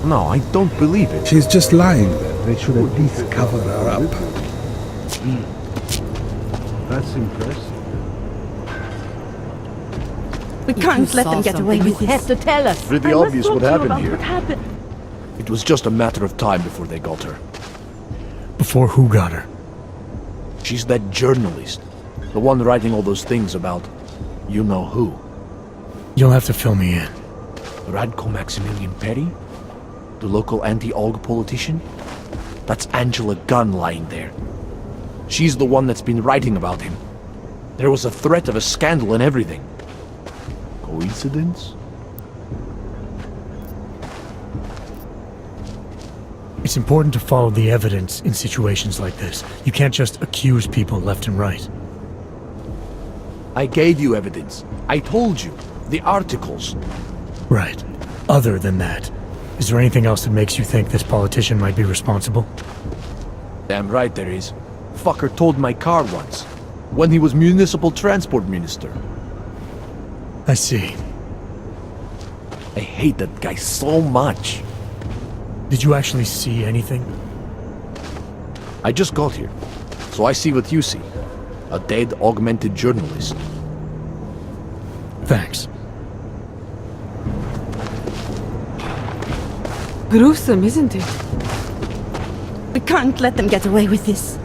No, I don't believe it. She's just lying then. They should at least cover her up. That's impressive. We can't let them get away with this. You have to tell us. Pretty obvious what happened here. What happened? It was just a matter of time before they got her. Before who got her? She's that journalist. The one writing all those things about you know who. You'll have to fill me in. Radko Maximilian Perry? The local anti-AUG politician? That's Angela Gunn lying there. She's the one that's been writing about him. There was a threat of a scandal and everything. Coincidence? It's important to follow the evidence in situations like this. You can't just accuse people left and right. I gave you evidence. I told you. The articles. Right. Other than that, is there anything else that makes you think this politician might be responsible? Damn right there is. Fucker towed my car once. When he was municipal transport minister. I see. I hate that guy so much. Did you actually see anything? I just got here, so I see what you see. A dead, augmented journalist. Thanks. Gruesome, isn't it? We can't let them get away with this.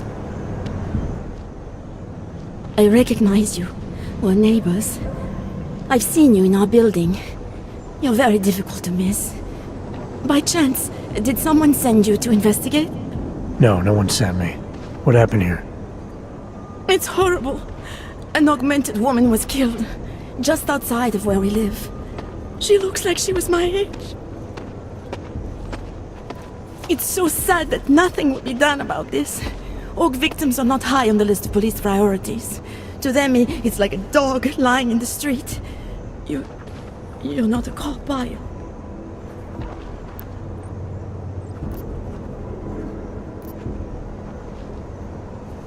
I recognize you. We're neighbors. I've seen you in our building. You're very difficult to miss. By chance, did someone send you to investigate? No, no one sent me. What happened here? It's horrible. An augmented woman was killed, just outside of where we live. She looks like she was my age. It's so sad that nothing will be done about this. AUG victims are not high on the list of police priorities. To them, it's like a dog lying in the street. You're not a cop, are you?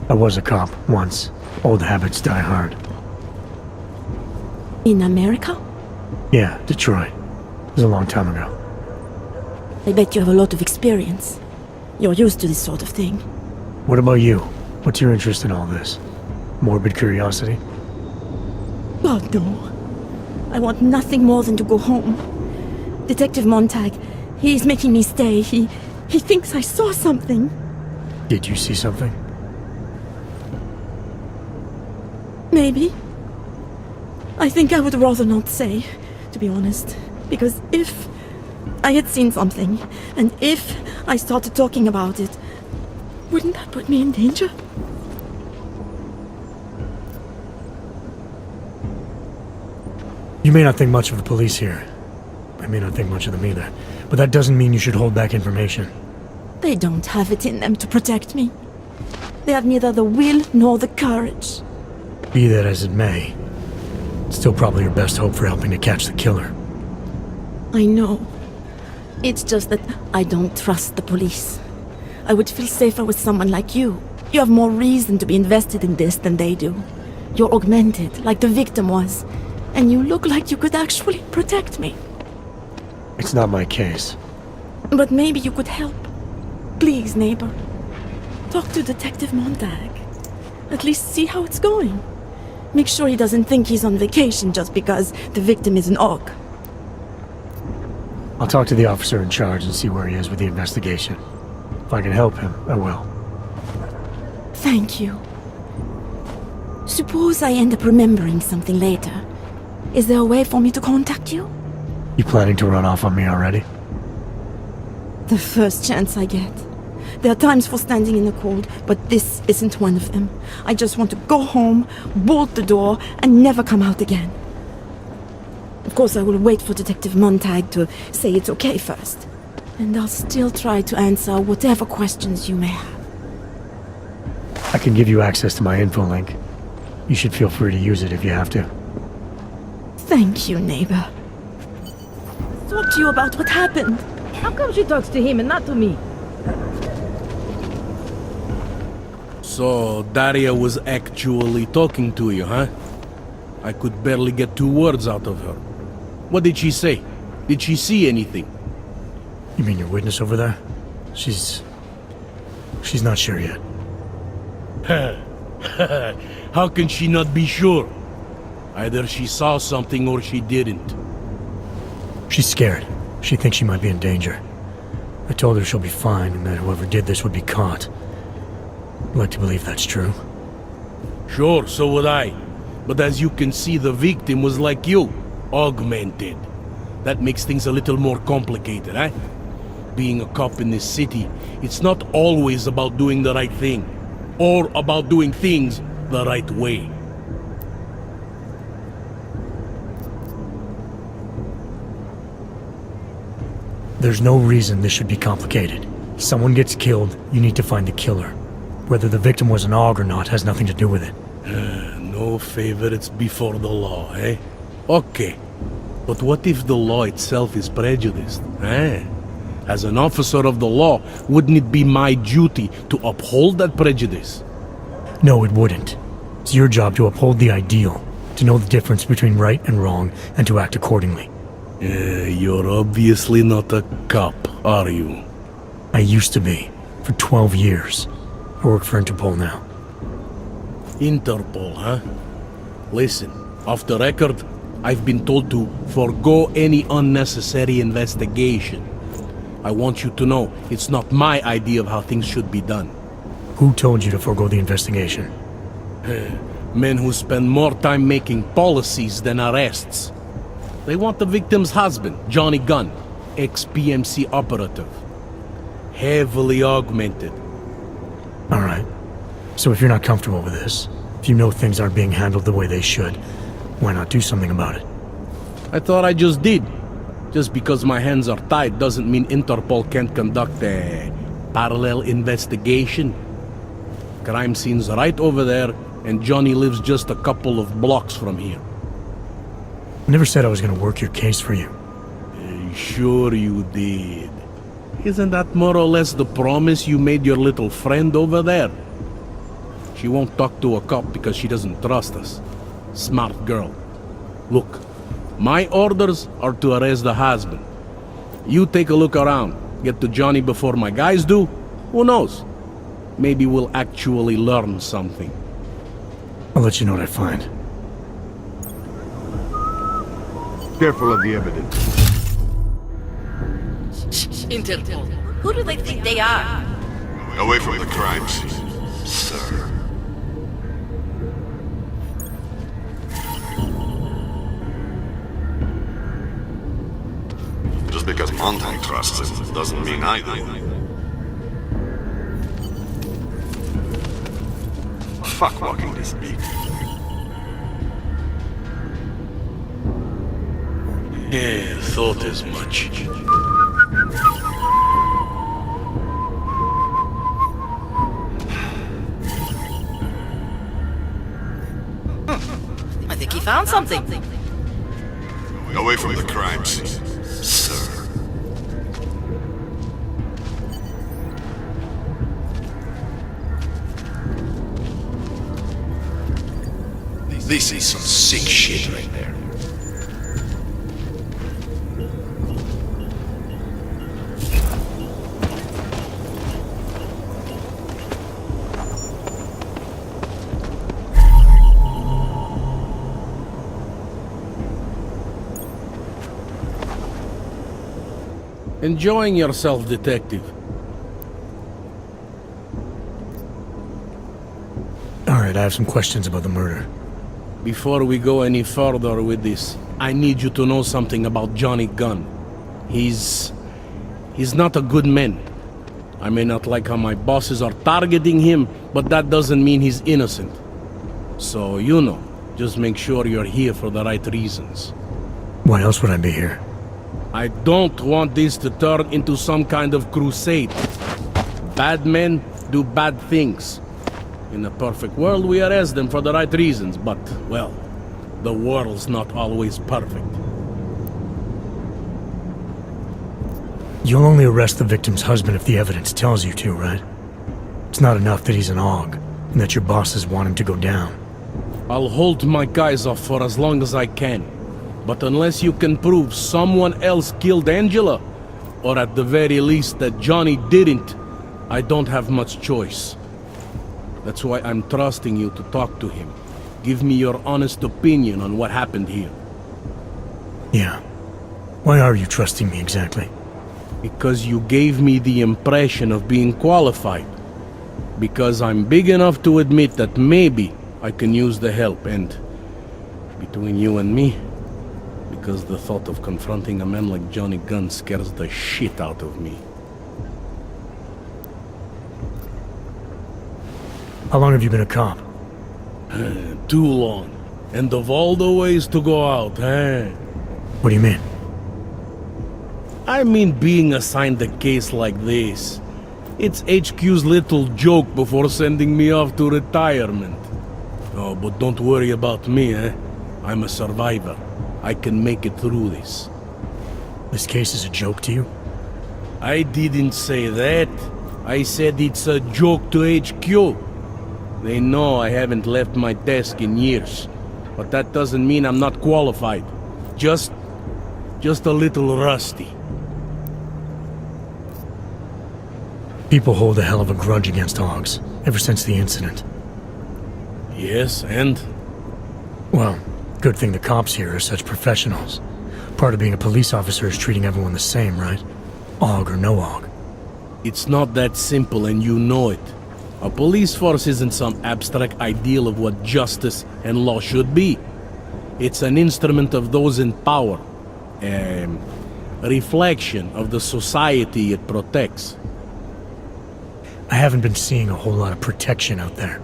I was a cop once. Old habits die hard. In America? Yeah, Detroit. It was a long time ago. I bet you have a lot of experience. You're used to this sort of thing. What about you? What's your interest in all this? Morbid curiosity? God, no. I want nothing more than to go home. Detective Montag, he's making me stay. He thinks I saw something. Did you see something? Maybe. I think I would rather not say, to be honest. Because if I had seen something, and if I started talking about it, wouldn't that put me in danger? You may not think much of the police here. I may not think much of them either. But that doesn't mean you should hold back information. They don't have it in them to protect me. They have neither the will nor the courage. Be that as it may, it's still probably your best hope for helping to catch the killer. I know. It's just that I don't trust the police. I would feel safer with someone like you. You have more reason to be invested in this than they do. You're augmented, like the victim was. And you look like you could actually protect me. It's not my case. But maybe you could help. Please, neighbor. Talk to Detective Montag. At least see how it's going. Make sure he doesn't think he's on vacation just because the victim is an AUG. I'll talk to the officer in charge and see where he is with the investigation. If I can help him, I will. Thank you. Suppose I end up remembering something later. Is there a way for me to contact you? You planning to run off on me already? The first chance I get. There are times for standing in the cold, but this isn't one of them. I just want to go home, bolt the door, and never come out again. Of course, I will wait for Detective Montag to say it's okay first. And I'll still try to answer whatever questions you may have. I can give you access to my info link. You should feel free to use it if you have to. Thank you, neighbor. Talk to you about what happened. How come she talks to him and not to me? So, Daria was actually talking to you, huh? I could barely get 2 words out of her. What did she say? Did she see anything? You mean your witness over there? She's not sure yet. How can she not be sure? Either she saw something or she didn't. She's scared. She thinks she might be in danger. I told her she'll be fine and that whoever did this would be caught. I'd like to believe that's true. Sure, so would I. But as you can see, the victim was like you, augmented. That makes things a little more complicated, eh? Being a cop in this city, it's not always about doing the right thing, or about doing things the right way. There's no reason this should be complicated. Someone gets killed, you need to find the killer. Whether the victim was an AUG or not has nothing to do with it. No favorites before the law, eh? Okay. But what if the law itself is prejudiced, eh? As an officer of the law, wouldn't it be my duty to uphold that prejudice? No, it wouldn't. It's your job to uphold the ideal, to know the difference between right and wrong, and to act accordingly. You're obviously not a cop, are you? I used to be, for 12 years. I work for Interpol now. Interpol, huh? Listen, off the record, I've been told to forego any unnecessary investigation. I want you to know, it's not my idea of how things should be done. Who told you to forego the investigation? Men who spend more time making policies than arrests. They want the victim's husband, Johnny Gunn, ex-PMC operative. Heavily augmented. Alright. So if you're not comfortable with this, if you know things aren't being handled the way they should, why not do something about it? I thought I just did. Just because my hands are tied doesn't mean Interpol can't conduct a parallel investigation. Crime scene's right over there, and Johnny lives just a couple of blocks from here. I never said I was gonna work your case for you. Sure you did. Isn't that more or less the promise you made your little friend over there? She won't talk to a cop because she doesn't trust us. Smart girl. Look, my orders are to arrest the husband. You take a look around. Get to Johnny before my guys do. Who knows? Maybe we'll actually learn something. I'll let you know what I find. Careful of the evidence. Interpol. Who do they think they are? Away from the crime scene, sir. Just because Montag trusts him doesn't mean I do. Fuck walking this beat. Yeah, thought as much. I think he found something. Away from the crime scene, sir. This is some sick shit right there. Enjoying yourself, detective. Alright, I have some questions about the murder. Before we go any further with this, I need you to know something about Johnny Gunn. He's not a good man. I may not like how my bosses are targeting him, but that doesn't mean he's innocent. So, you know, just make sure you're here for the right reasons. Why else would I be here? I don't want this to turn into some kind of crusade. Bad men do bad things. In a perfect world, we arrest them for the right reasons, but, well, the world's not always perfect. You'll only arrest the victim's husband if the evidence tells you to, right? It's not enough that he's an AUG, and that your bosses want him to go down. I'll hold my guys off for as long as I can. But unless you can prove someone else killed Angela, or at the very least that Johnny didn't, I don't have much choice. That's why I'm trusting you to talk to him. Give me your honest opinion on what happened here. Yeah. Why are you trusting me exactly? Because you gave me the impression of being qualified. Because I'm big enough to admit that maybe I can use the help, and between you and me, because the thought of confronting a man like Johnny Gunn scares the shit out of me. How long have you been a cop? Too long. And of all the ways to go out, eh? What do you mean? I mean being assigned a case like this. It's HQ's little joke before sending me off to retirement. Oh, but don't worry about me, eh? I'm a survivor. I can make it through this. This case is a joke to you? I didn't say that. I said it's a joke to HQ. They know I haven't left my desk in years. But that doesn't mean I'm not qualified. Just a little rusty. People hold a hell of a grudge against Hogs, ever since the incident. Yes, and? Well, good thing the cops here are such professionals. Part of being a police officer is treating everyone the same, right? Og or no Og. It's not that simple, and you know it. A police force isn't some abstract ideal of what justice and law should be. It's an instrument of those in power. A reflection of the society it protects. I haven't been seeing a whole lot of protection out there.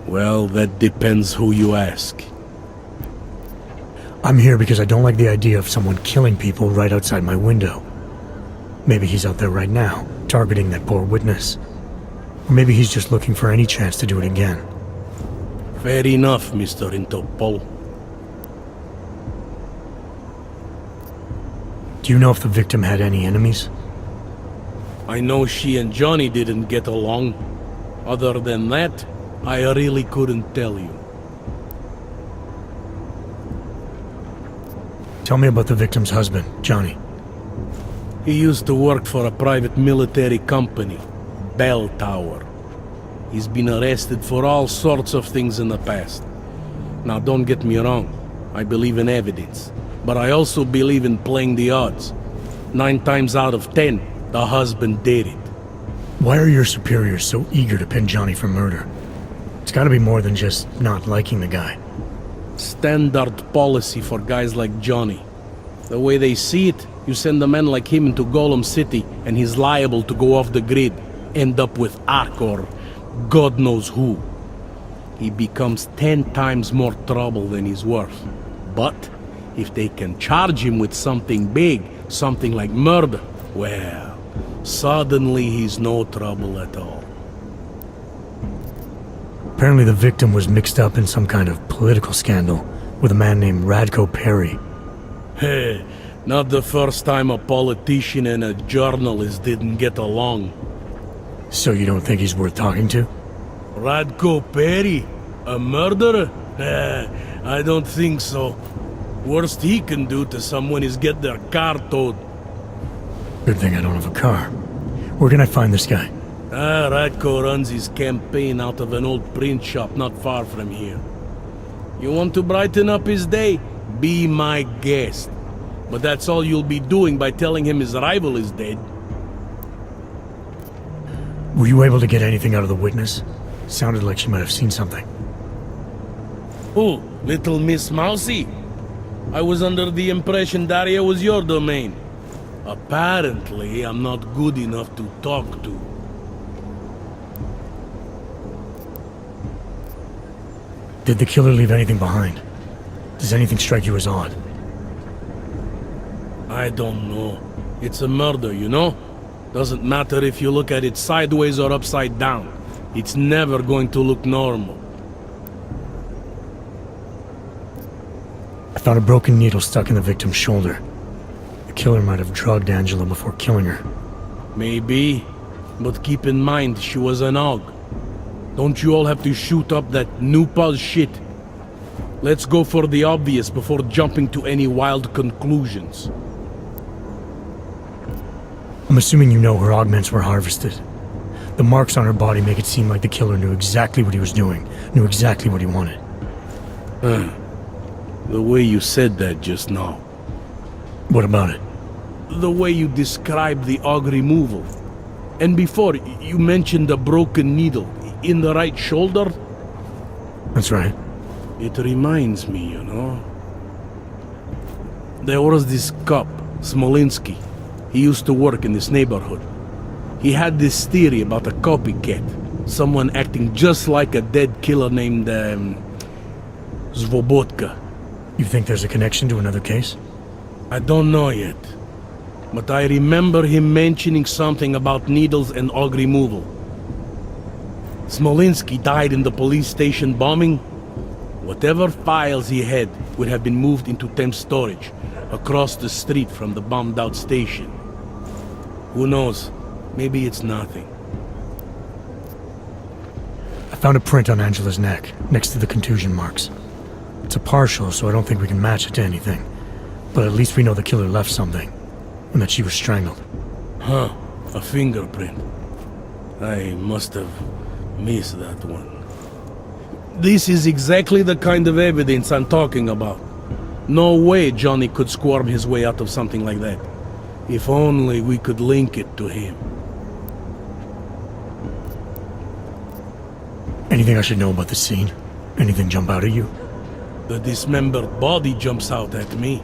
Well, that depends who you ask. I'm here because I don't like the idea of someone killing people right outside my window. Maybe he's out there right now, targeting that poor witness. Or maybe he's just looking for any chance to do it again. Fair enough, Mr. Interpol. Do you know if the victim had any enemies? I know she and Johnny didn't get along. Other than that, I really couldn't tell you. Tell me about the victim's husband, Johnny. He used to work for a private military company, Bell Tower. He's been arrested for all sorts of things in the past. Now don't get me wrong, I believe in evidence. But I also believe in playing the odds. 9 times out of 10, the husband did it. Why are your superiors so eager to pin Johnny for murder? It's gotta be more than just not liking the guy. Standard policy for guys like Johnny. The way they see it, you send a man like him into Golem City and he's liable to go off the grid, end up with Ark or God knows who. He becomes 10 times more trouble than he's worth. But if they can charge him with something big, something like murder, well, suddenly he's no trouble at all. Apparently the victim was mixed up in some kind of political scandal with a man named Radko Perry. Hey, not the first time a politician and a journalist didn't get along. So you don't think he's worth talking to? Radko Perry? A murderer? I don't think so. Worst he can do to someone is get their car towed. Good thing I don't have a car. Where can I find this guy? Radko runs his campaign out of an old print shop not far from here. You want to brighten up his day? Be my guest. But that's all you'll be doing by telling him his rival is dead. Were you able to get anything out of the witness? Sounded like she might have seen something. Oh, little Miss Mousy? I was under the impression Daria was your domain. Apparently, I'm not good enough to talk to. Did the killer leave anything behind? Does anything strike you as odd? I don't know. It's a murder, you know? Doesn't matter if you look at it sideways or upside down. It's never going to look normal. I found a broken needle stuck in the victim's shoulder. The killer might have drugged Angela before killing her. Maybe, but keep in mind she was an Og. Don't you all have to shoot up that new pause shit? Let's go for the obvious before jumping to any wild conclusions. I'm assuming you know her augments were harvested. The marks on her body make it seem like the killer knew exactly what he was doing, knew exactly what he wanted. The way you said that just now. What about it? The way you described the aug removal. And before, you mentioned a broken needle in the right shoulder. That's right. It reminds me, you know. There was this cop, Smolinski. He used to work in this neighborhood. He had this theory about a copycat. Someone acting just like a dead killer named, Svobotka. You think there's a connection to another case? I don't know yet. But I remember him mentioning something about needles and aug removal. Smolinski died in the police station bombing. Whatever files he had would have been moved into temp storage, across the street from the bombed out station. Who knows? Maybe it's nothing. I found a print on Angela's neck, next to the contusion marks. It's a partial, so I don't think we can match it to anything. But at least we know the killer left something, and that she was strangled. Huh, a fingerprint. I must have missed that one. This is exactly the kind of evidence I'm talking about. No way Johnny could squirm his way out of something like that. If only we could link it to him. Anything I should know about the scene? Anything jump out at you? The dismembered body jumps out at me.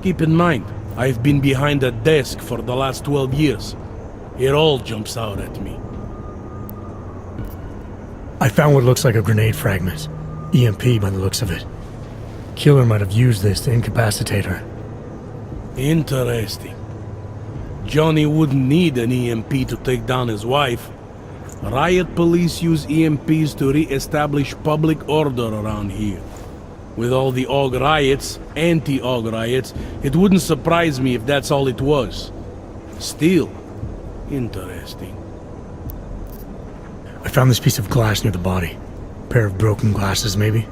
Keep in mind, I've been behind a desk for the last 12 years. It all jumps out at me. I found what looks like a grenade fragment. EMP by the looks of it. Killer might have used this to incapacitate her. Interesting. Johnny wouldn't need an EMP to take down his wife. Riot police use EMPs to re-establish public order around here. With all the AUG riots, anti-AUG riots, it wouldn't surprise me if that's all it was. Still, interesting. I found this piece of glass near the body. Pair of broken glasses, maybe?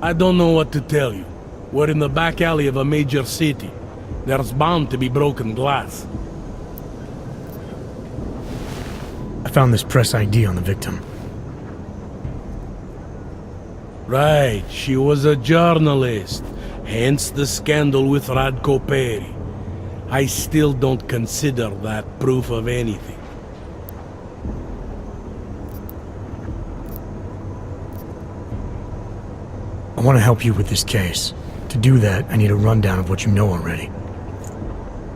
I don't know what to tell you. We're in the back alley of a major city. There's bound to be broken glass. I found this press ID on the victim. Right, she was a journalist. Hence the scandal with Radko Perry. I still don't consider that proof of anything. I want to help you with this case. To do that, I need a rundown of what you know already.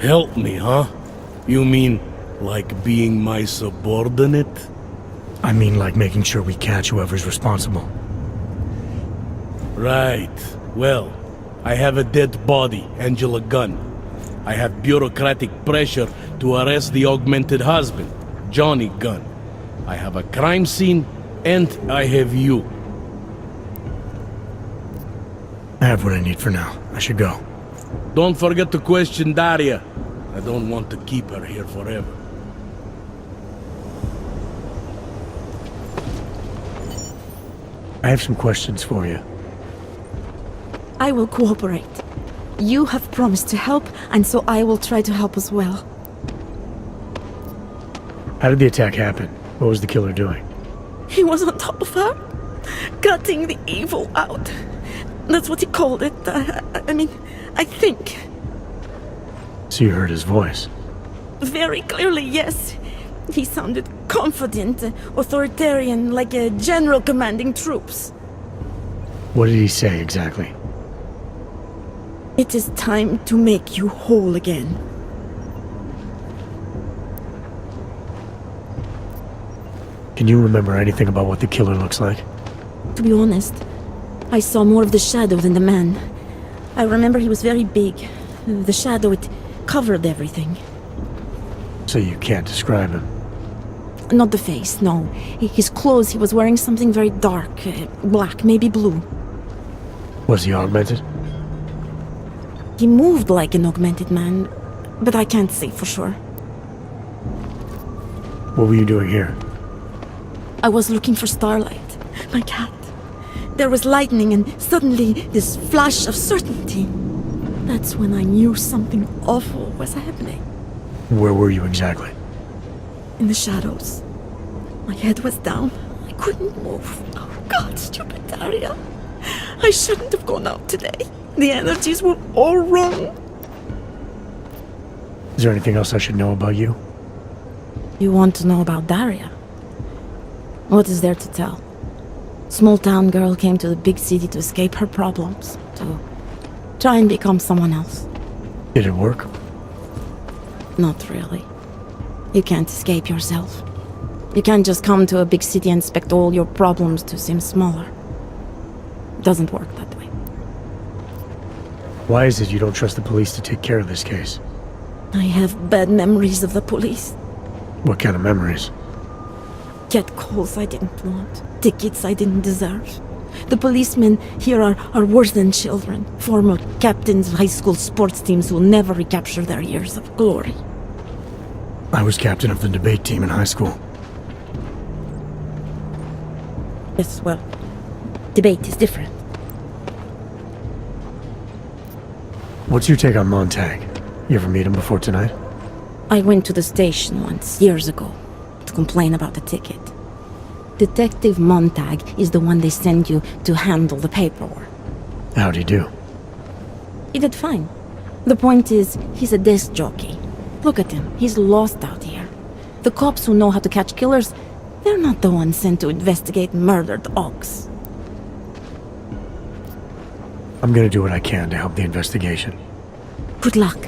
Help me, huh? You mean like being my subordinate? I mean like making sure we catch whoever's responsible. Right. Well, I have a dead body, Angela Gunn. I have bureaucratic pressure to arrest the augmented husband, Johnny Gunn. I have a crime scene, and I have you. I have what I need for now. I should go. Don't forget to question Daria. I don't want to keep her here forever. I have some questions for you. I will cooperate. You have promised to help, and so I will try to help as well. How did the attack happen? What was the killer doing? He was on top of her, cutting the evil out. That's what he called it. I mean, I think. So you heard his voice? Very clearly, yes. He sounded confident, authoritarian, like a general commanding troops. What did he say exactly? It is time to make you whole again. Can you remember anything about what the killer looks like? To be honest, I saw more of the shadow than the man. I remember he was very big. The shadow, it covered everything. So you can't describe him? Not the face, no. His clothes, he was wearing something very dark. Black, maybe blue. Was he augmented? He moved like an augmented man, but I can't say for sure. What were you doing here? I was looking for Starlight, my cat. There was lightning and suddenly this flash of certainty. That's when I knew something awful was happening. Where were you exactly? In the shadows. My head was down. I couldn't move. Oh God, stupid Daria. I shouldn't have gone out today. The energies were all wrong. Is there anything else I should know about you? You want to know about Daria? What is there to tell? Small town girl came to the big city to escape her problems, to try and become someone else. Did it work? Not really. You can't escape yourself. You can't just come to a big city and expect all your problems to seem smaller. It doesn't work that way. Why is it you don't trust the police to take care of this case? I have bad memories of the police. What kind of memories? Get calls I didn't want. Tickets I didn't deserve. The policemen here are worse than children. Former captains of high school sports teams who will never recapture their years of glory. I was captain of the debate team in high school. Yes, well, debate is different. What's your take on Montag? You ever meet him before tonight? I went to the station once, years ago, to complain about the ticket. Detective Montag is the one they send you to handle the paperwork. How'd he do? He did fine. The point is, he's a desk jockey. Look at him, he's lost out here. The cops who know how to catch killers, they're not the ones sent to investigate murdered ox. I'm gonna do what I can to help the investigation. Good luck.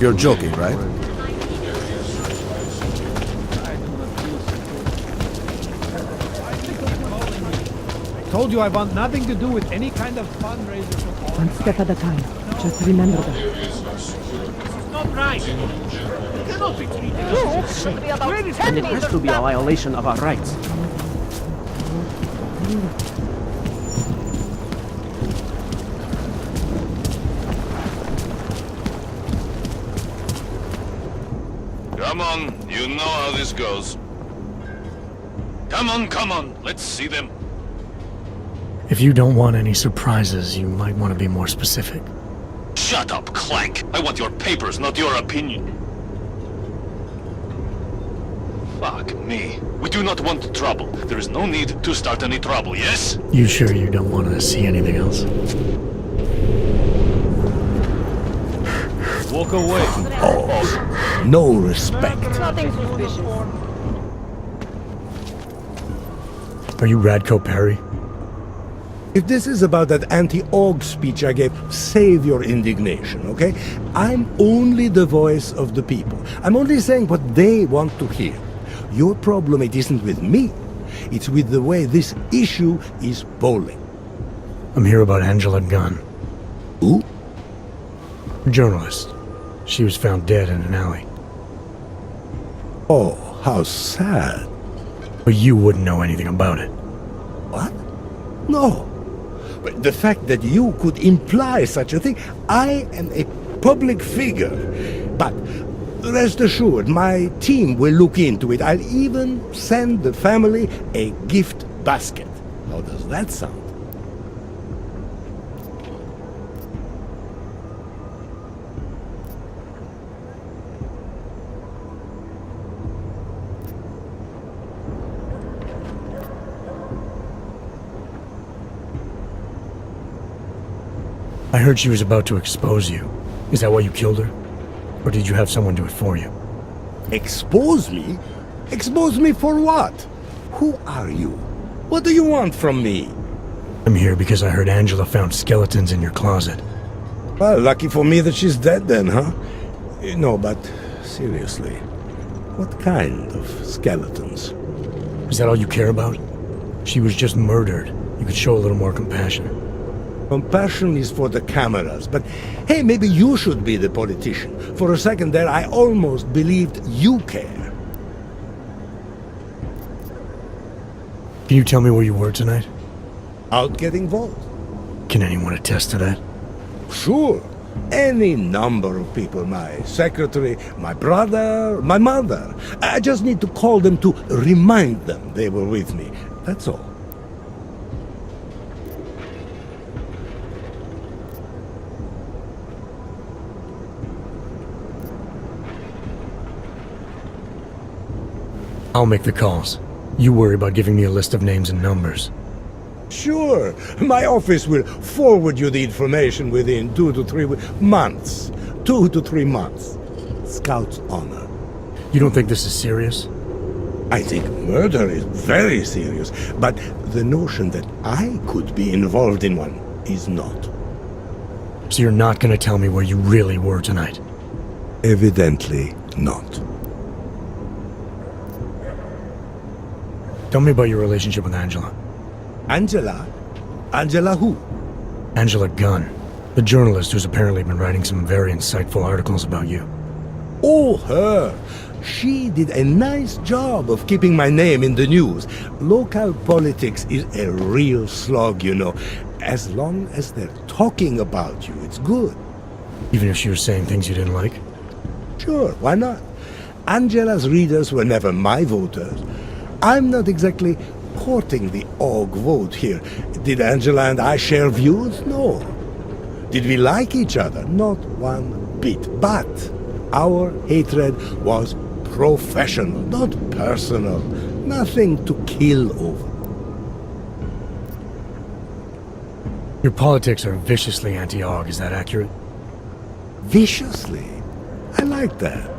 You're joking, right? Told you I want nothing to do with any kind of fundraiser. One step at a time. Just remember that. Not right. You cannot be treated as a And it has to be a violation of our rights. Come on, you know how this goes. Come on, let's see them. If you don't want any surprises, you might want to be more specific. Shut up, Clank. I want your papers, not your opinion. Fuck me. We do not want trouble. There is no need to start any trouble, yes? You sure you don't want to see anything else? walk away. Oh, no respect. Nothing suspicious. Are you Radko Perry? If this is about that anti-AUG speech I gave, save your indignation, okay? I'm only the voice of the people. I'm only saying what they want to hear. Your problem, it isn't with me. It's with the way this issue is bowling. I'm here about Angela Gunn. Who? A journalist. She was found dead in an alley. Oh, how sad. But you wouldn't know anything about it. What? No. But the fact that you could imply such a thing, I am a public figure. But rest assured, my team will look into it. I'll even send the family a gift basket. How does that sound? I heard she was about to expose you. Is that why you killed her? Or did you have someone do it for you? Expose me? Expose me for what? Who are you? What do you want from me? I'm here because I heard Angela found skeletons in your closet. Well, lucky for me that she's dead then, huh? No, but seriously, what kind of skeletons? Is that all you care about? She was just murdered. You could show a little more compassion. Compassion is for the cameras, but hey, maybe you should be the politician. For a second there, I almost believed you care. Can you tell me where you were tonight? Out getting votes. Can anyone attest to that? Sure. Any number of people. My secretary, my brother, my mother. I just need to call them to remind them they were with me. That's all. I'll make the calls. You worry about giving me a list of names and numbers. Sure. My office will forward you the information within 2 to 3 months. 2 to 3 months. Scout's honor. You don't think this is serious? I think murder is very serious, but the notion that I could be involved in one is not. So you're not going to tell me where you really were tonight? Evidently not. Tell me about your relationship with Angela. Angela? Angela who? Angela Gunn, the journalist who's apparently been writing some very insightful articles about you. Oh, her! She did a nice job of keeping my name in the news. Local politics is a real slog, you know. As long as they're talking about you, it's good. Even if she was saying things you didn't like? Sure, why not? Angela's readers were never my voters. I'm not exactly courting the AUG vote here. Did Angela and I share views? No. Did we like each other? Not one bit. But our hatred was professional, not personal. Nothing to kill over. Your politics are viciously anti-AUG, is that accurate? Viciously? I like that.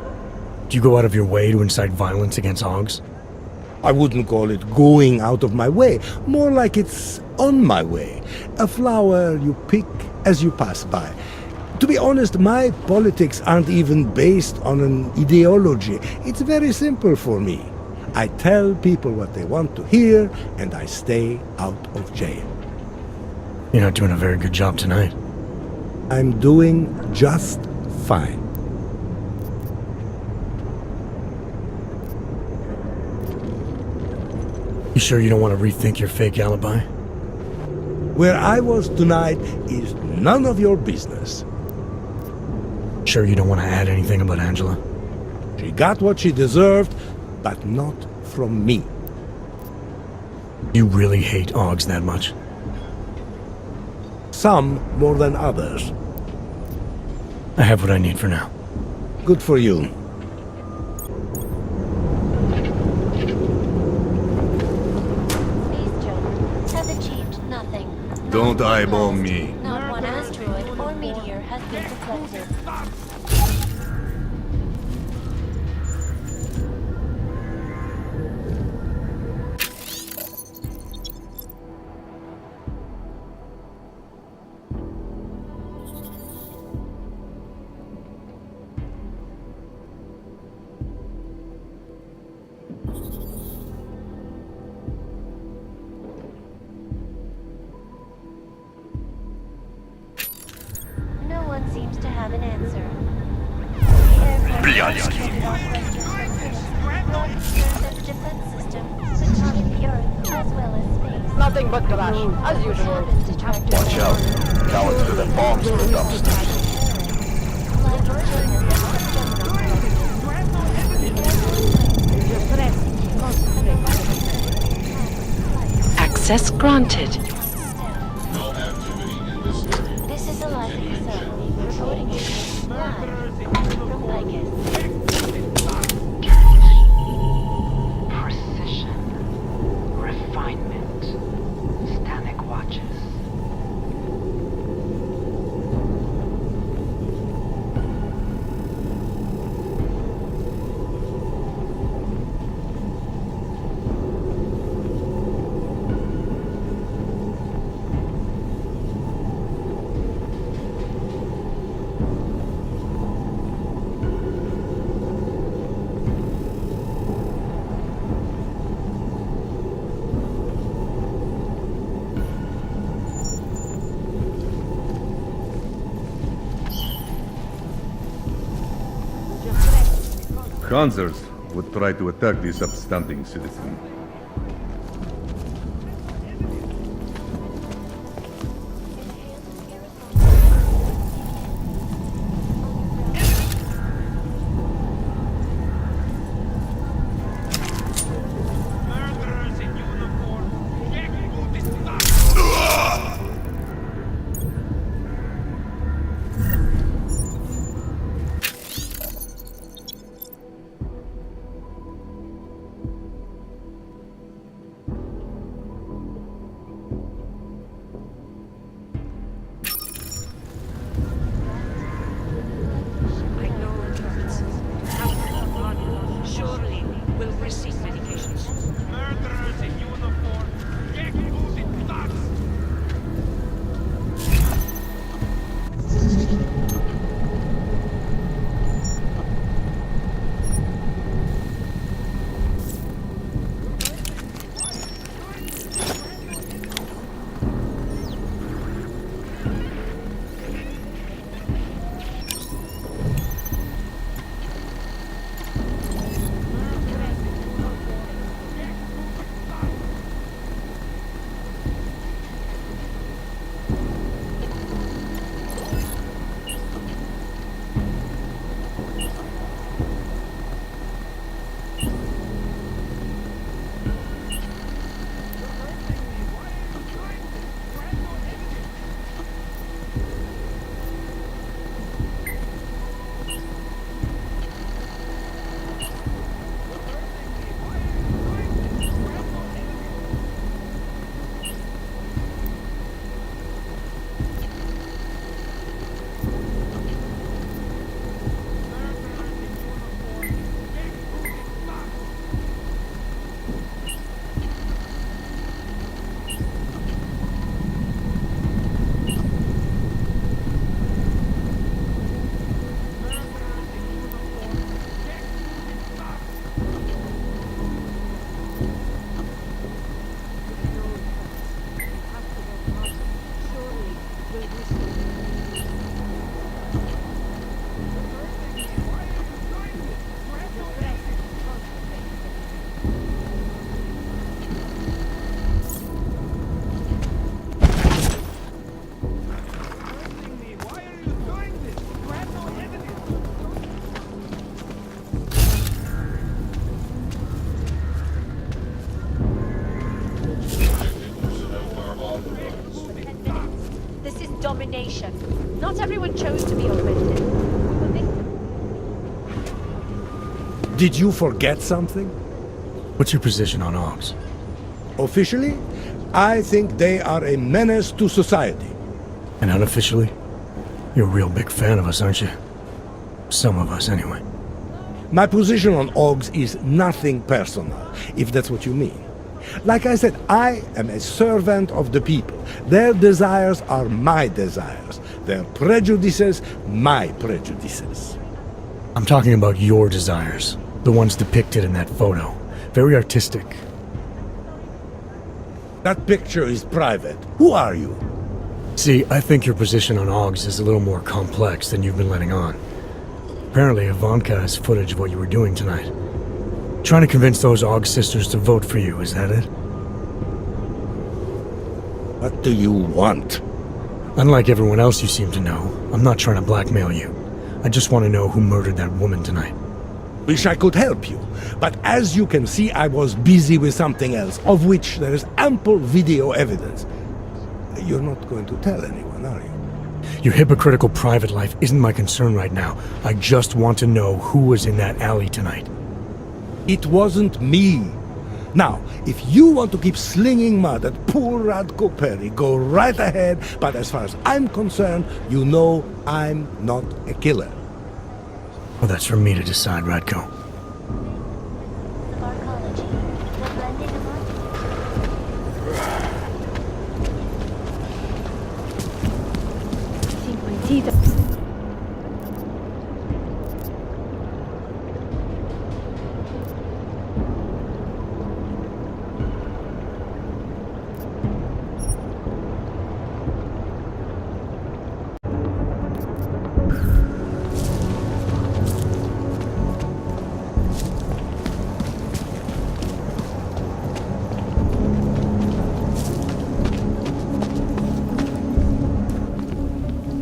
Do you go out of your way to incite violence against AUGs? I wouldn't call it going out of my way, more like it's on my way. A flower you pick as you pass by. To be honest, my politics aren't even based on an ideology. It's very simple for me. I tell people what they want to hear, and I stay out of jail. You're not doing a very good job tonight. I'm doing just fine. You sure you don't want to rethink your fake alibi? Where I was tonight is none of your business. Sure you don't want to add anything about Angela? She got what she deserved, but not from me. You really hate AUGs that much? Some more than others. I have what I need for now. Good for you. Don't eyeball me. Not one asteroid or meteor has been deflected. No one seems to have an answer. The defense system, beyond the Earth as well as space. Nothing but crash, as usual. Watch out. Cowards do their bombs in the dumpsters. Access granted. This is Eliza Cassell, reporting you live from Vegas. Precision. Refinement. Static watches. Khanzars would try to attack this upstanding citizen. Domination. Not everyone chose to be augmented. Did you forget something? What's your position on Augs? Officially, I think they are a menace to society. And unofficially? You're a real big fan of us, aren't you? Some of us, anyway. My position on Augs is nothing personal, if that's what you mean. Like I said, I am a servant of the people. Their desires are my desires. Their prejudices, my prejudices. I'm talking about your desires. The ones depicted in that photo. Very artistic. That picture is private. Who are you? See, I think your position on Augs is a little more complex than you've been letting on. Apparently, Ivanka has footage of what you were doing tonight. Trying to convince those Aug sisters to vote for you, is that it? What do you want? Unlike everyone else you seem to know, I'm not trying to blackmail you. I just want to know who murdered that woman tonight. Wish I could help you, but as you can see, I was busy with something else, of which there is ample video evidence. You're not going to tell anyone, are you? Your hypocritical private life isn't my concern right now. I just want to know who was in that alley tonight. It wasn't me. Now, if you want to keep slinging mud at poor Radko Perry, go right ahead, but as far as I'm concerned, you know I'm not a killer. Well, that's for me to decide, Radko. Archaeology. The blending of architecture. Sink my teeth.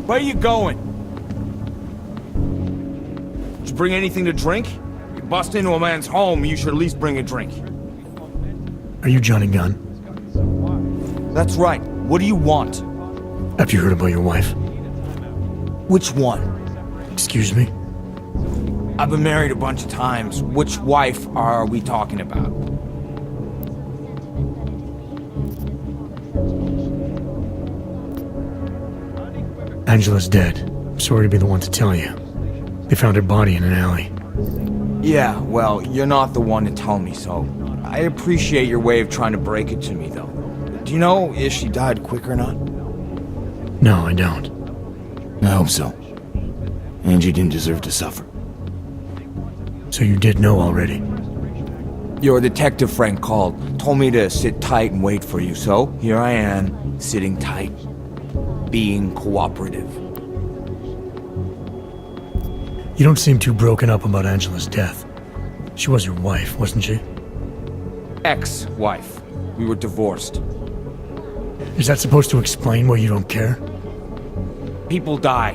Where are you going? Did you bring anything to drink? You bust into a man's home, you should at least bring a drink. Are you Johnny Gunn? That's right. What do you want? Have you heard about your wife? Which one? Excuse me? I've been married a bunch of times. Which wife are we talking about? Angela's dead. I'm sorry to be the one to tell you. They found her body in an alley. Yeah, well, you're not the one to tell me so. I appreciate your way of trying to break it to me, though. Do you know if she died quick or not? No, I don't. I hope so. Angie didn't deserve to suffer. So you did know already? Your detective friend called, told me to sit tight and wait for you, so here I am, sitting tight, being cooperative. You don't seem too broken up about Angela's death. She was your wife, wasn't she? Ex-wife. We were divorced. Is that supposed to explain why you don't care? People die.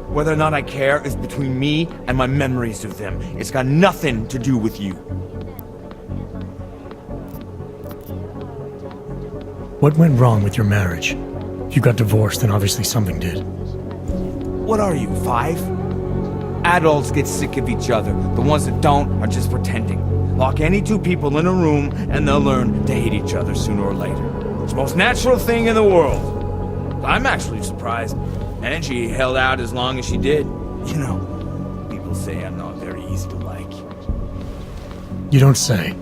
Whether or not I care is between me and my memories of them. It's got nothing to do with you. What went wrong with your marriage? If you got divorced, then obviously something did. What are you, 5? Adults get sick of each other. The ones that don't are just pretending. Lock any two people in a room and they'll learn to hate each other sooner or later. It's the most natural thing in the world. I'm actually surprised. Angie held out as long as she did. You know, people say I'm not very easy to like. You don't say.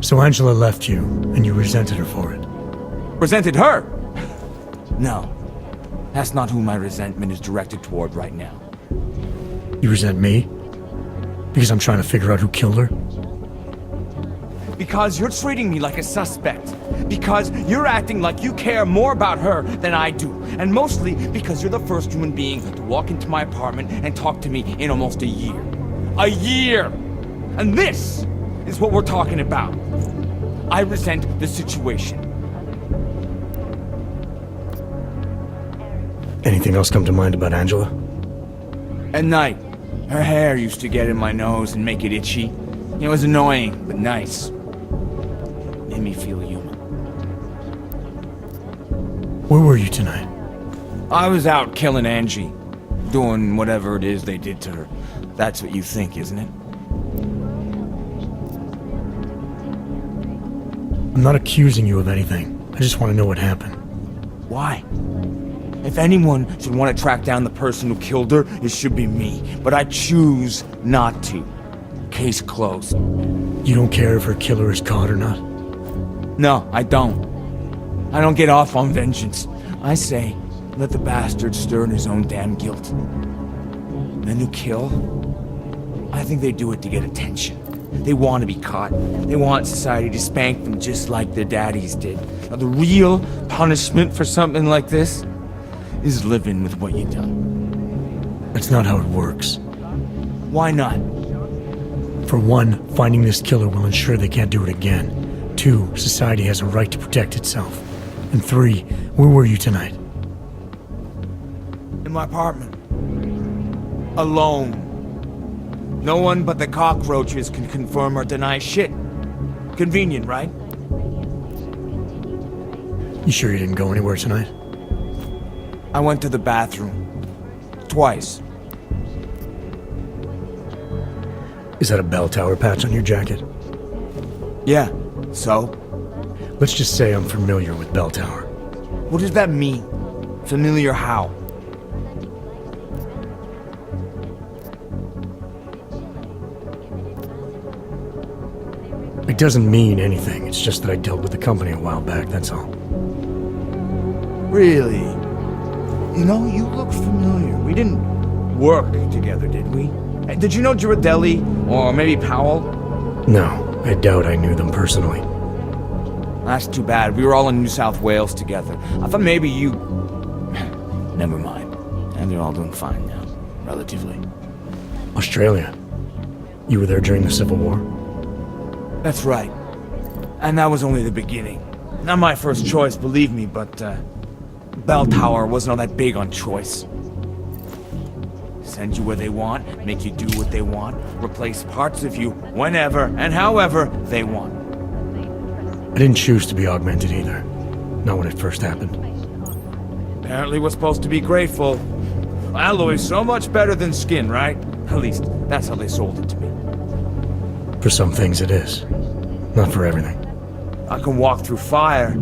So Angela left you, and you resented her for it. Resented her? No. That's not who my resentment is directed toward right now. You resent me? Because I'm trying to figure out who killed her? Because you're treating me like a suspect. Because you're acting like you care more about her than I do. And mostly because you're the first human being to walk into my apartment and talk to me in almost a year. A year! And this is what we're talking about. I resent the situation. Anything else come to mind about Angela? At night, her hair used to get in my nose and make it itchy. It was annoying, but nice. Made me feel human. Where were you tonight? I was out killing Angie. Doing whatever it is they did to her. That's what you think, isn't it? I'm not accusing you of anything. I just want to know what happened. Why? If anyone should want to track down the person who killed her, it should be me. But I choose not to. Case closed. You don't care if her killer is caught or not? No, I don't. I don't get off on vengeance. I say, let the bastard stir in his own damn guilt. Men who kill, I think they do it to get attention. They want to be caught. They want society to spank them just like their daddies did. Now, the real punishment for something like this is living with what you've done. That's not how it works. Why not? For one, finding this killer will ensure they can't do it again. 2, society has a right to protect itself. And 3, where were you tonight? In my apartment. Alone. No one but the cockroaches can confirm or deny shit. Convenient, right? You sure you didn't go anywhere tonight? I went to the bathroom. Twice. Is that a bell tower patch on your jacket? Yeah, so? Let's just say I'm familiar with bell tower. What does that mean? Familiar how? It doesn't mean anything. It's just that I dealt with the company a while back, that's all. Really? You know, you look familiar. We didn't work together, did we? Did you know Girardelli? Or maybe Powell? No, I doubt I knew them personally. That's too bad. We were all in New South Wales together. I thought maybe you... Never mind. And they're all doing fine now. Relatively. Australia? You were there during the Civil War? That's right. And that was only the beginning. Not my first choice, believe me, but, Bell Tower wasn't all that big on choice. Send you where they want, make you do what they want, replace parts of you whenever and however they want. I didn't choose to be augmented either. Not when it first happened. Apparently we're supposed to be grateful. Alloy's so much better than skin, right? At least, that's how they sold it to me. For some things it is. Not for everything. I can walk through fire,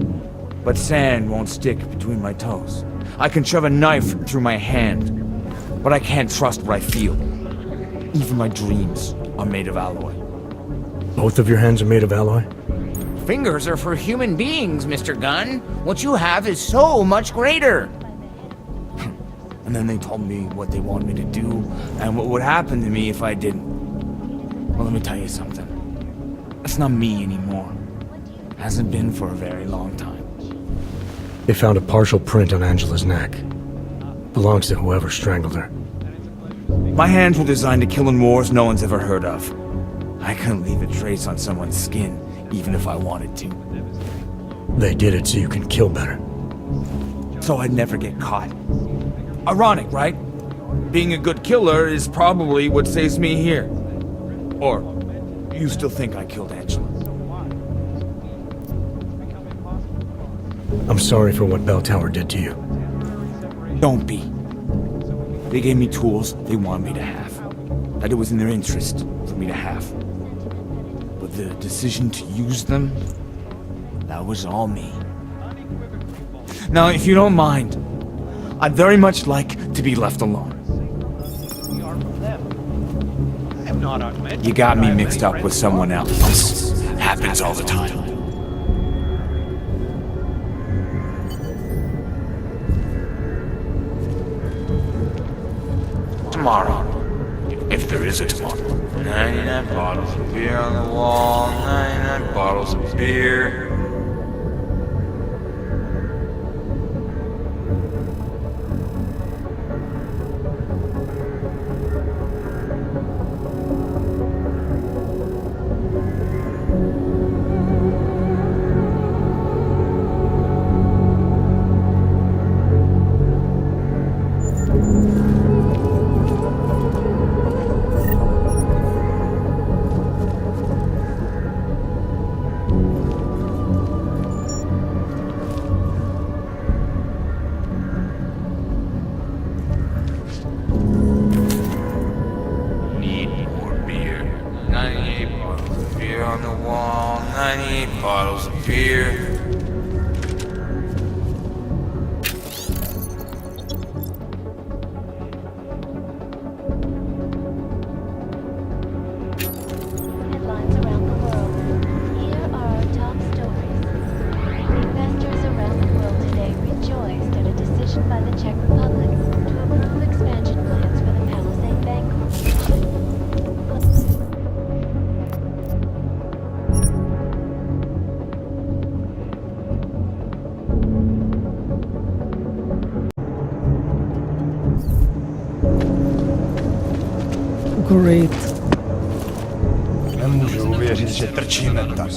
but sand won't stick between my toes. I can shove a knife through my hand, but I can't trust what I feel. Even my dreams are made of alloy. Both of your hands are made of alloy? Fingers are for human beings, Mr. Gunn. What you have is so much greater. And then they told me what they wanted me to do, and what would happen to me if I didn't. Well, let me tell you something. It's not me anymore. Hasn't been for a very long time. They found a partial print on Angela's neck. Belongs to whoever strangled her. My hands were designed to kill in wars no one's ever heard of. I couldn't leave a trace on someone's skin, even if I wanted to. They did it so you can kill better. So I'd never get caught. Ironic, right? Being a good killer is probably what saves me here. Or, you still think I killed Angela? I'm sorry for what Bell Tower did to you. Don't be. They gave me tools they wanted me to have. That it was in their interest for me to have. But the decision to use them, that was all me. Now, if you don't mind, I'd very much like to be left alone. You got me mixed up with someone else. Happens all the time. Tomorrow. If there is a tomorrow. 99 bottles of beer on the wall, 99 bottles of beer. Great. Nemůžu uvěřit, že trčíme tak.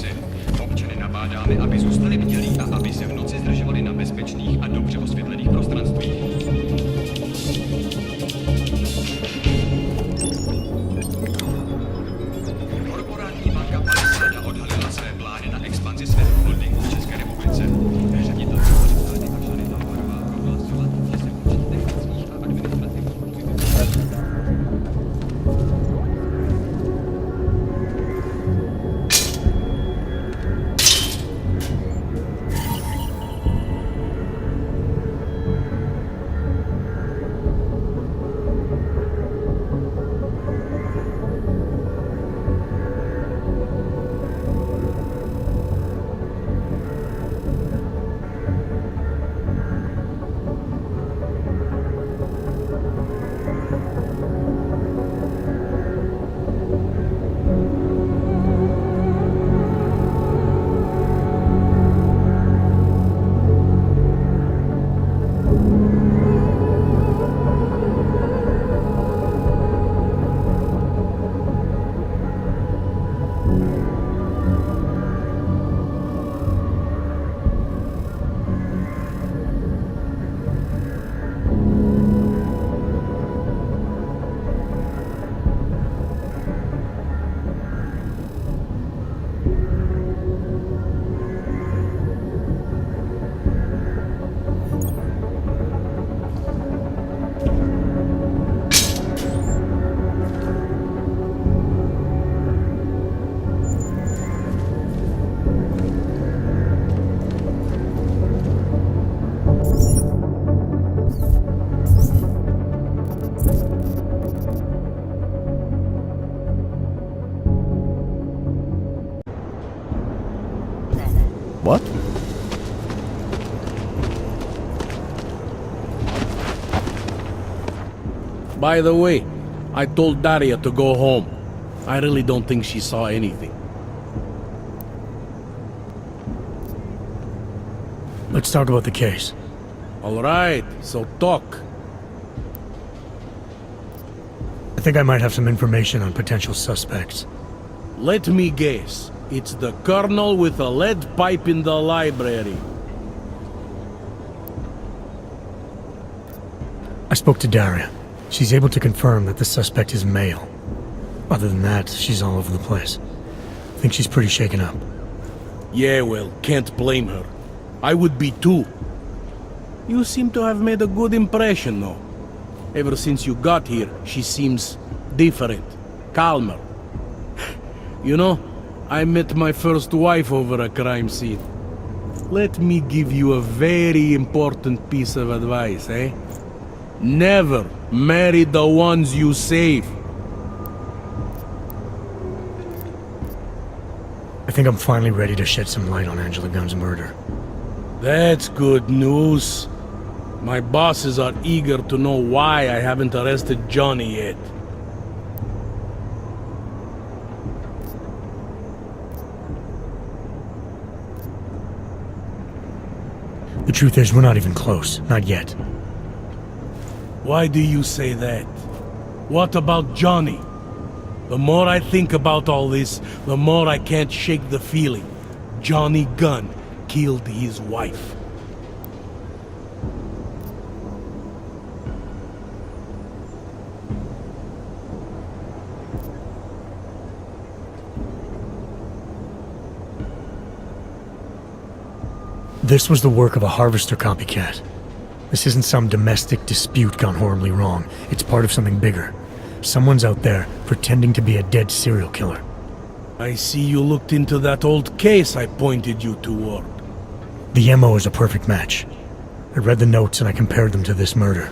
Občany nabádáme, aby zůstali bdělí a aby se v noci zdržovali na bezpečných a dobře osvětlených prostranstvích. Korporátní banka Basado odhalila své plány na expanzi svého holdingu v České republice. Ředitel vlády a členy Alvarová prohlásila, že se určitých technických a administrativních By the way, I told Daria to go home. I really don't think she saw anything. Let's talk about the case. All right, so talk. I think I might have some information on potential suspects. Let me guess. It's the colonel with a lead pipe in the library. I spoke to Daria. She's able to confirm that the suspect is male. Other than that, she's all over the place. I think she's pretty shaken up. Yeah, well, can't blame her. I would be too. You seem to have made a good impression, though. Ever since you got here, she seems different, calmer. You know, I met my first wife over a crime scene. Let me give you a very important piece of advice, eh? Never marry the ones you save. I think I'm finally ready to shed some light on Angela Gunn's murder. That's good news. My bosses are eager to know why I haven't arrested Johnny yet. The truth is, we're not even close. Not yet. Why do you say that? What about Johnny? The more I think about all this, the more I can't shake the feeling. Johnny Gunn killed his wife. This was the work of a harvester copycat. This isn't some domestic dispute gone horribly wrong. It's part of something bigger. Someone's out there pretending to be a dead serial killer. I see you looked into that old case I pointed you toward. The MO is a perfect match. I read the notes and I compared them to this murder.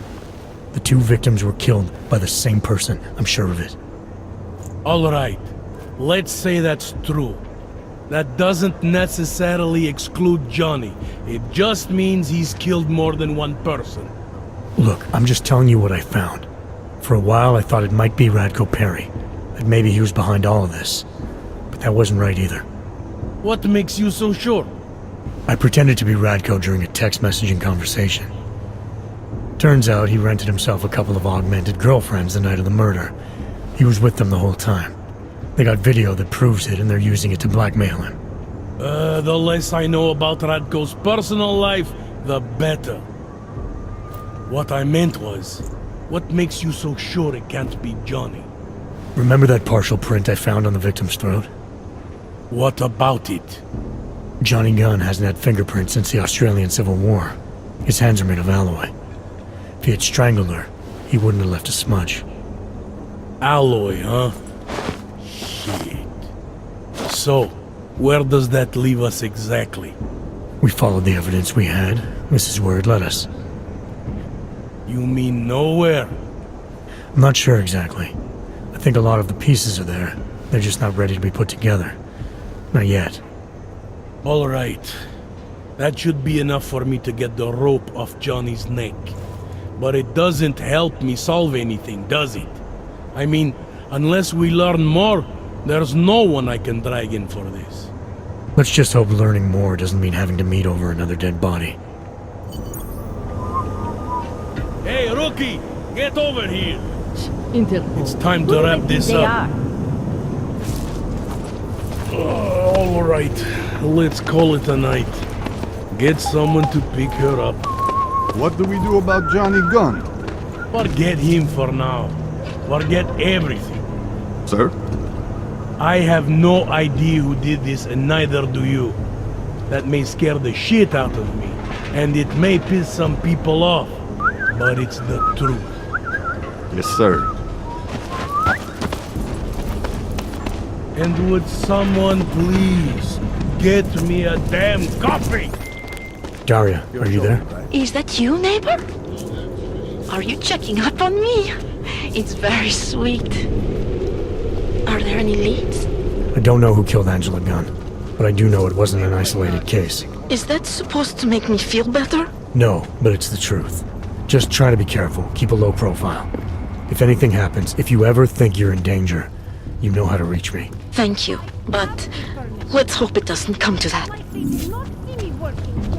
The two victims were killed by the same person, I'm sure of it. All right, let's say that's true. That doesn't necessarily exclude Johnny. It just means he's killed more than one person. Look, I'm just telling you what I found. For a while I thought it might be Radko Perry, that maybe he was behind all of this. But that wasn't right either. What makes you so sure? I pretended to be Radko during a text messaging conversation. Turns out he rented himself a couple of augmented girlfriends the night of the murder. He was with them the whole time. They got video that proves it and they're using it to blackmail him. The less I know about Radko's personal life, the better. What I meant was, what makes you so sure it can't be Johnny? Remember that partial print I found on the victim's throat? What about it? Johnny Gunn hasn't had fingerprints since the Australian Civil War. His hands are made of alloy. If he had strangled her, he wouldn't have left a smudge. Alloy, huh? Shit. So, where does that leave us exactly? We followed the evidence we had. This is where it led us. You mean nowhere? I'm not sure exactly. I think a lot of the pieces are there. They're just not ready to be put together. Not yet. All right. That should be enough for me to get the rope off Johnny's neck. But it doesn't help me solve anything, does it? I mean, unless we learn more, there's no one I can drag in for this. Let's just hope learning more doesn't mean having to meet over another dead body. Hey, rookie! Get over here! It's time to wrap this up. All right, let's call it a night. Get someone to pick her up. What do we do about Johnny Gunn? Forget him for now. Forget everything. Sir? I have no idea who did this, and neither do you. That may scare the shit out of me, and it may piss some people off, but it's the truth. Yes, sir. And would someone please get me a damn coffee? Daria, are you there? Is that you, neighbor? Are you checking up on me? It's very sweet. Are there any leads? I don't know who killed Angela Gunn, but I do know it wasn't an isolated case. Is that supposed to make me feel better? No, but it's the truth. Just try to be careful, keep a low profile. If anything happens, if you ever think you're in danger, you know how to reach me. Thank you, but let's hope it doesn't come to that. Like they do not see me working.